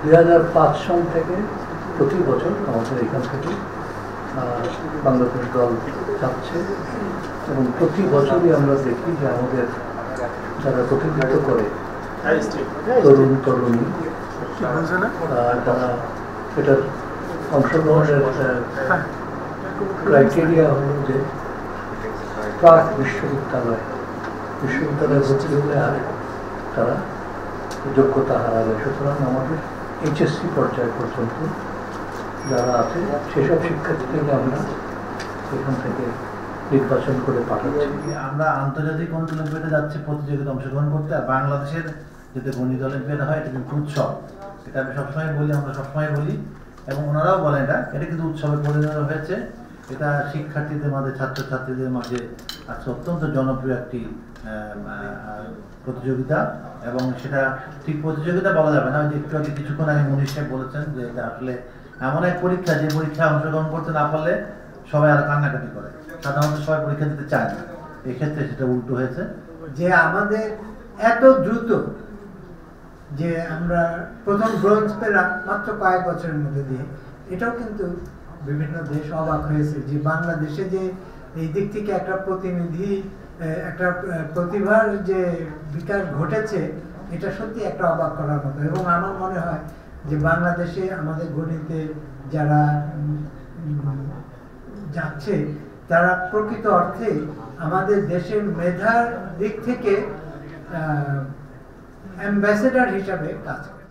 2005 সাল থেকে প্রতি বছর আমাদের এখান থেকে বাংলাদেশ দল যাচ্ছে এবং প্রতি বছরই আমরা দেখি যে আমাদের যারা প্রতিনিধিত্ব করে তরুণ তরুণী তারা এটার অংশগ্রহণের ক্রাইটেরিয়া হল যে প্রাক বিশ্ববিদ্যালয়ে ভর্তি হলে আর তারা যোগ্যতা হারাবে। সুতরাং আমাদের এইচএসসি পর্যায় পর্যন্ত যারা আছে সেসব শিক্ষার্থীদেরকে আমরা এখান থেকে নির্বাচন করে পাঠাচ্ছি। আমরা আন্তর্জাতিক গণিত অলিম্পিয়াডে যাচ্ছি প্রতিযোগিতা অংশগ্রহণ করতে, আর বাংলাদেশের যদি গণিত অলিম্পিয়াড হয় এটা কিন্তু উৎসব। এটা আমি সবসময় বলি, আমরা সবসময় বলি এবং ওনারাও বলেন এটা কিন্তু উৎসবে পরিণত হয়েছে। এটা শিক্ষার্থীদের মাঝে, ছাত্রছাত্রীদের মাঝে আজকে অত্যন্ত জনপ্রিয় একটি প্রতিযোগিতা এবং সেটা ঠিক প্রতিযোগিতা বলা যাবে না। যে একটু আগে কিছুক্ষণ আগে মনীষ সাহেব বলেছেন যে এটা আসলে এমন এক পরীক্ষা যে পরীক্ষায় অংশগ্রহণ করতে না পারলে সবাই আর কান্নাকাটি করে। সাধারণত সবাই পরীক্ষা দিতে চায় না, এক্ষেত্রে সেটা উল্টো হয়েছে যে আমাদের এত দ্রুত যে আমরা প্রথম ব্রোঞ্জ পেলাম মাত্র কয়েক বছরের মধ্যে দিয়ে, এটাও কিন্তু বিভিন্ন দেশ অবাক হয়েছে যে বাংলাদেশে যে এই দিক থেকে একটা প্রতিনিধি, একটা প্রতিভার যে বিকাশ ঘটেছে, এটা সত্যি একটা অবাক করার মতো। এবং আমার মনে হয় যে বাংলাদেশে আমাদের গণিতে যারা যাচ্ছে তারা প্রকৃত অর্থে আমাদের দেশের মেধার দিক থেকে অ্যাম্বাসেডর হিসাবে কাজ করে।